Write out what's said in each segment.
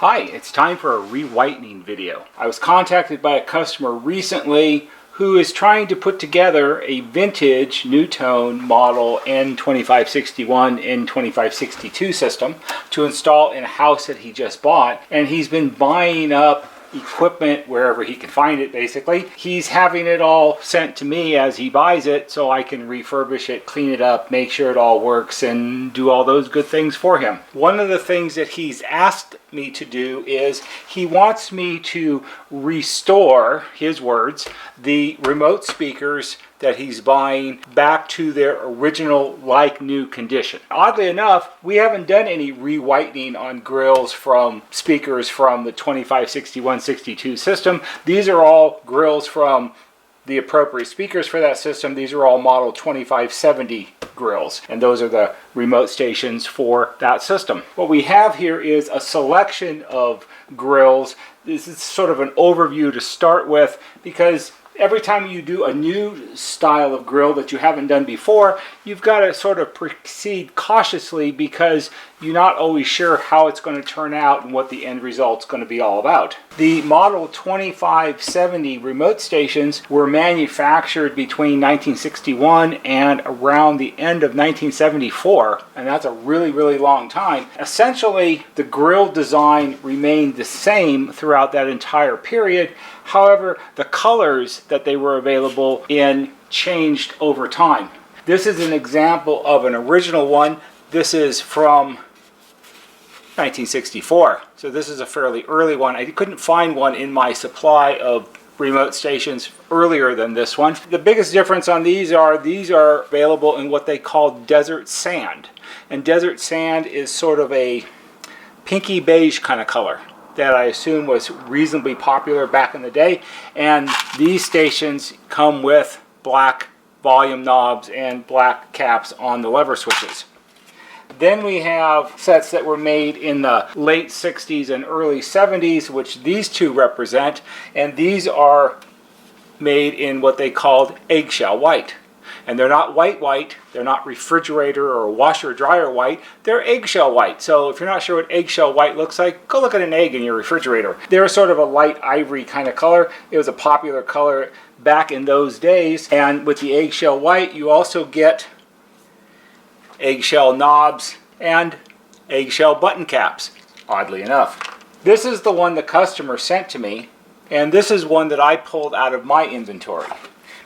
Hi, it's time for a re-whitening video. I was contacted by a customer recently who is trying to put together a vintage NuTone Model N2561, N2562 system to install in a house that he just bought, and he's been buying up equipment wherever he can find it. Basically, he's having it all sent to me as he buys it so I can refurbish it, clean it up, make sure it all works, and do all those good things for him. One of the things that he's asked me to do is he wants me to restore, his words, the remote speakers that he's buying back to their original like new condition. Oddly enough, we haven't done any re-whitening on grills from speakers from the 2561-62 system. These are all grills from the appropriate speakers for that system. These are all model 2570 grills, and those are the remote stations for that system. What we have here is a selection of grills. This is sort of an overview to start with, because every time you do a new style of grill that you haven't done before, you've got to sort of proceed cautiously because you're not always sure how it's going to turn out and what the end result's going to be all about. The Model 2570 remote stations were manufactured between 1961 and around the end of 1974, and that's a really, really long time. Essentially, the grill design remained the same throughout that entire period. However, the colors that they were available in changed over time. This is an example of an original one. This is from 1964. So this is a fairly early one. I couldn't find one in my supply of remote stations earlier than this one. The biggest difference on these are available in what they call desert sand. And desert sand is sort of a pinky beige kind of color that I assume was reasonably popular back in the day. And these stations come with black volume knobs and black caps on the lever switches. Then we have sets that were made in the late 60s and early 70s, which these two represent, and these are made in what they called eggshell white. And they're not white, they're not refrigerator or washer dryer white, they're eggshell white. So if you're not sure what eggshell white looks like, go look at an egg in your refrigerator. They're sort of a light ivory kind of color. It was a popular color back in those days. And with the eggshell white, you also get eggshell knobs and eggshell button caps, oddly enough. This is the one the customer sent to me, and this is one that I pulled out of my inventory,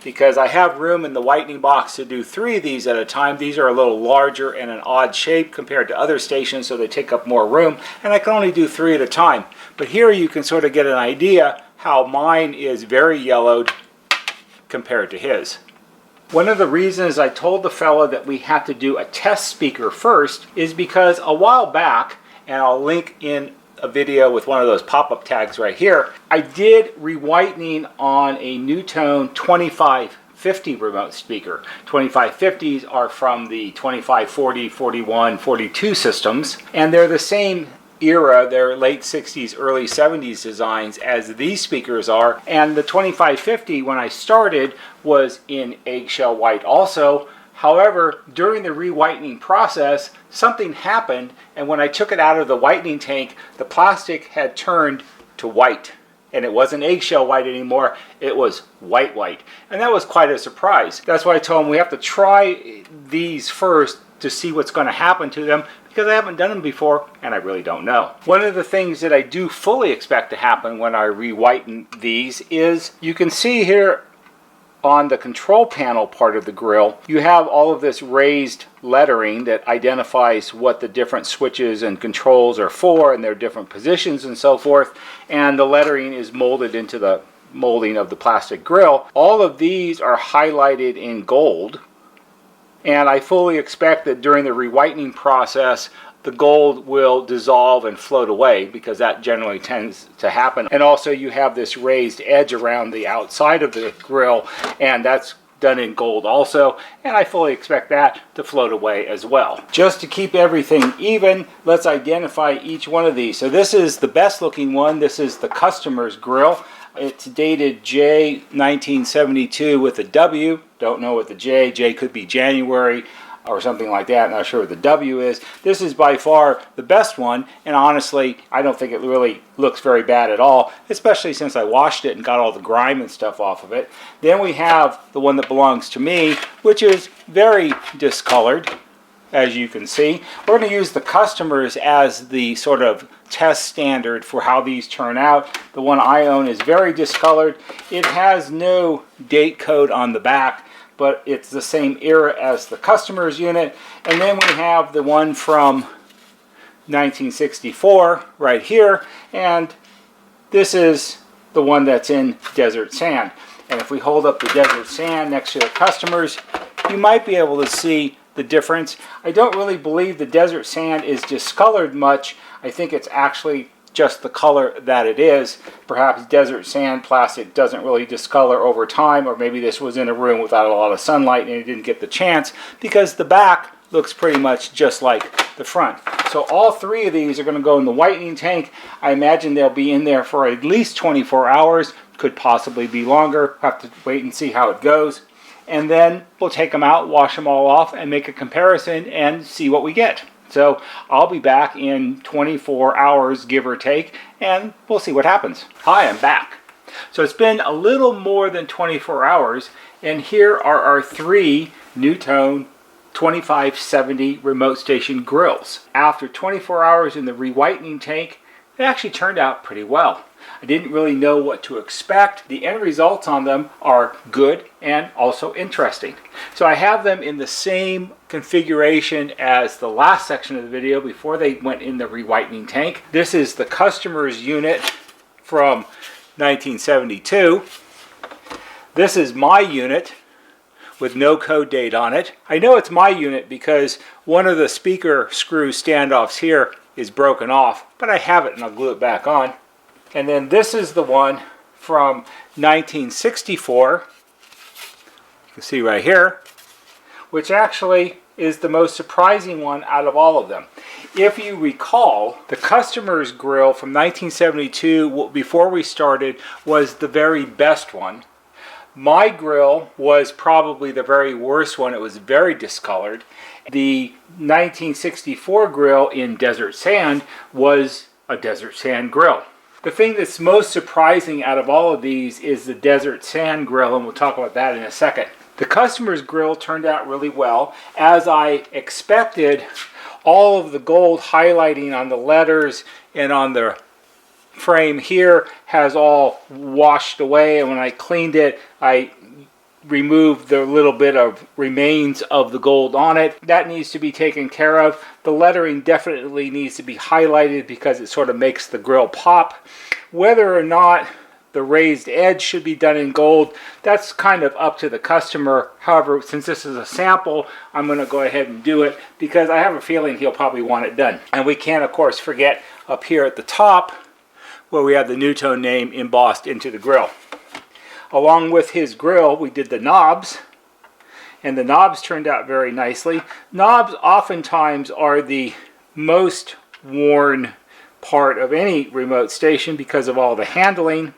because I have room in the whitening box to do 3 of these at a time. These are a little larger and an odd shape compared to other stations, so they take up more room, and I can only do 3 at a time. But here you can sort of get an idea how mine is very yellowed compared to his. One of the reasons I told the fella that we had to do a test speaker first is because a while back, and I'll link in a video with one of those pop-up tags right here, I did re-whitening on a NuTone 2550 remote speaker. 2550s are from the 2540, 41, 42 systems, and they're the same era, they're late 60s, early 70s designs as these speakers are. And the 2550, when I started, was in eggshell white also. However, during the re-whitening process, something happened, and when I took it out of the whitening tank, the plastic had turned to white. And it wasn't eggshell white anymore, it was white. And that was quite a surprise. That's why I told him we have to try these first to see what's going to happen to them, because I haven't done them before and I really don't know. One of the things that I do fully expect to happen when I re-whiten these is, you can see here on the control panel part of the grill, you have all of this raised lettering that identifies what the different switches and controls are for and their different positions and so forth, and the lettering is molded into the molding of the plastic grill. All of these are highlighted in gold, and I fully expect that during the re-whitening process the gold will dissolve and float away, because that generally tends to happen. And also you have this raised edge around the outside of the grill, and that's done in gold also, and I fully expect that to float away as well. Just to keep everything even, let's identify each one of these. So this is the best looking one. This is the customer's grill. It's dated J 1972 with a W. Don't know what the J could be January. or something like that. Not sure what the W is. This is by far the best one, and honestly, I don't think it really looks very bad at all, especially since I washed it and got all the grime and stuff off of it. Then we have the one that belongs to me, which is very discolored, as you can see. We're going to use the customers as the sort of test standard for how these turn out. The one I own is very discolored. It has no date code on the back, but it's the same era as the customer's unit. And then we have the one from 1964 right here, and this is the one that's in desert sand. And if we hold up the desert sand next to the customers, you might be able to see the difference. I don't really believe the desert sand is discolored much. I think it's actually just the color that it is. Perhaps desert sand plastic doesn't really discolor over time, or maybe this was in a room without a lot of sunlight and it didn't get the chance, because the back looks pretty much just like the front. So all three of these are going to go in the whitening tank. I imagine they'll be in there for at least 24 hours, could possibly be longer. Have to wait and see how it goes. And then we'll take them out, wash them all off, and make a comparison and see what we get. So I'll be back in 24 hours, give or take, and we'll see what happens. Hi, I'm back. So it's been a little more than 24 hours, and here are our three NuTone 2570 remote station grills. After 24 hours in the re-whitening tank, it actually turned out pretty well. I didn't really know what to expect. The end results on them are good and also interesting. So I have them in the same configuration as the last section of the video before they went in the re-whitening tank. This is the customer's unit from 1972. This is my unit with no code date on it. I know it's my unit because one of the speaker screw standoffs here is broken off, but I have it and I'll glue it back on. And then this is the one from 1964, you can see right here, which actually is the most surprising one out of all of them. If you recall, the customer's grill from 1972, before we started, was the very best one. My grill was probably the very worst one. It was very discolored. The 1964 grill in desert sand was a desert sand grill. The thing that's most surprising out of all of these is the desert sand grill, and we'll talk about that in a second. The customer's grill turned out really well. As I expected, all of the gold highlighting on the letters and on the frame here has all washed away, and when I cleaned it, I removed the little bit of remains of the gold on it. That needs to be taken care of. The lettering definitely needs to be highlighted because it sort of makes the grill pop. Whether or not the raised edge should be done in gold, that's kind of up to the customer. However, since this is a sample, I'm going to go ahead and do it because I have a feeling he'll probably want it done. And we can't, of course, forget up here at the top where we have the NuTone name embossed into the grill. Along with his grill, we did the knobs, and the knobs turned out very nicely. Knobs oftentimes are the most worn part of any remote station because of all the handling.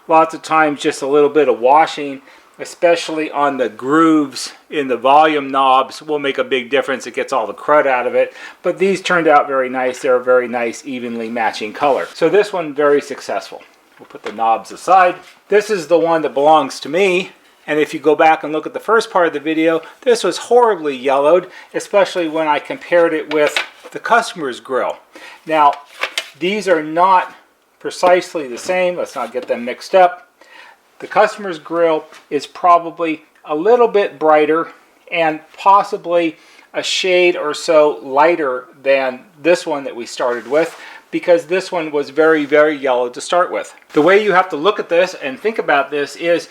Lots of times just a little bit of washing, especially on the grooves in the volume knobs, will make a big difference. It gets all the crud out of it. But these turned out very nice. They're a very nice, evenly matching color. So this one, very successful. We'll put the knobs aside. This is the one that belongs to me. And if you go back and look at the first part of the video, this was horribly yellowed, especially when I compared it with the customer's grill. Now, these are not precisely the same. Let's not get them mixed up. The customer's grill is probably a little bit brighter and possibly a shade or so lighter than this one that we started with, because this one was very, very yellow to start with. The way you have to look at this and think about this is,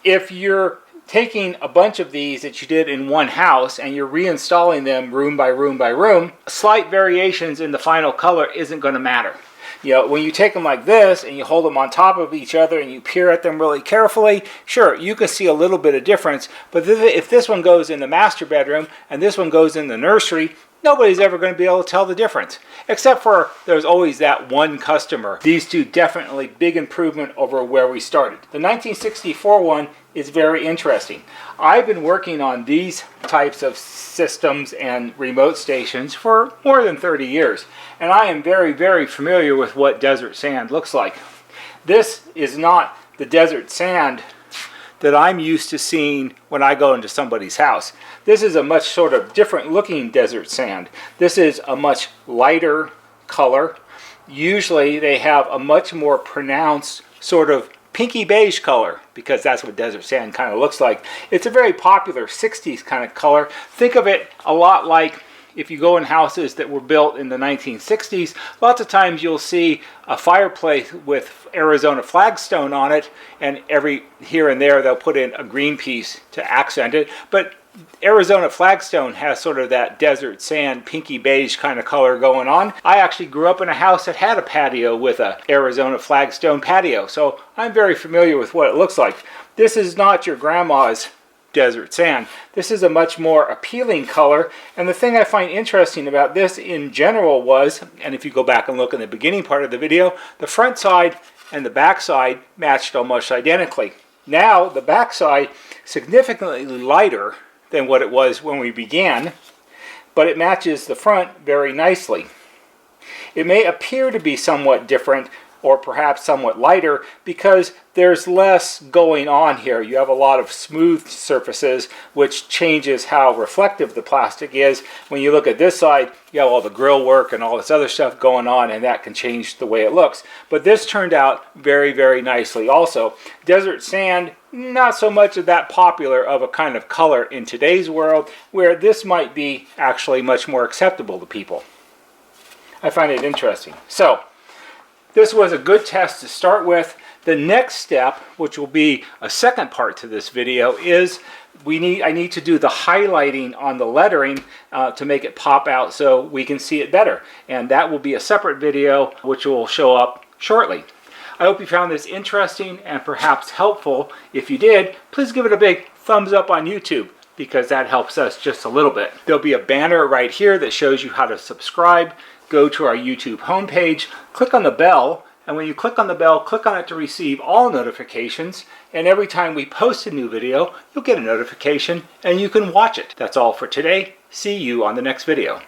if you're taking a bunch of these that you did in one house and you're reinstalling them room by room by room, slight variations in the final color isn't going to matter. You know, when you take them like this and you hold them on top of each other and you peer at them really carefully, sure, you can see a little bit of difference. But if this one goes in the master bedroom and this one goes in the nursery, nobody's ever going to be able to tell the difference. Except for there's always that one customer. These two definitely big improvement over where we started. The 1964 one is very interesting. I've been working on these types of systems and remote stations for more than 30 years. And I am very, very familiar with what desert sand looks like. This is not the desert sand that I'm used to seeing when I go into somebody's house. This is a much sort of different looking desert sand. This is a much lighter color. Usually they have a much more pronounced sort of pinky beige color, because that's what desert sand kind of looks like. It's a very popular 60s kind of color. Think of it a lot like if you go in houses that were built in the 1960s, lots of times you'll see a fireplace with Arizona flagstone on it, and every here and there they'll put in a green piece to accent it. But Arizona flagstone has sort of that desert sand pinky beige kind of color going on. I actually grew up in a house that had a patio with a Arizona flagstone patio, so I'm very familiar with what it looks like. This is not your grandma's desert sand. This is a much more appealing color, and the thing I find interesting about this in general was, and if you go back and look in the beginning part of the video, the front side and the back side matched almost identically. Now the back side significantly lighter than what it was when we began, but it matches the front very nicely. It may appear to be somewhat different or perhaps somewhat lighter because there's less going on here. You have a lot of smooth surfaces, which changes how reflective the plastic is. When you look at this side, you have all the grill work and all this other stuff going on, and that can change the way it looks. But this turned out very, very nicely also. Desert sand, not so much of that popular of a kind of color in today's world, where this might be actually much more acceptable to people. I find it interesting. So, this was a good test to start with. The next step, which will be a second part to this video, is I need to do the highlighting on the lettering to make it pop out so we can see it better. And that will be a separate video which will show up shortly. I hope you found this interesting and perhaps helpful. If you did, please give it a big thumbs up on YouTube, because that helps us just a little bit. There'll be a banner right here that shows you how to subscribe. Go to our YouTube homepage, click on the bell, and when you click on the bell, click on it to receive all notifications, and every time we post a new video, you'll get a notification and you can watch it. That's all for today. See you on the next video.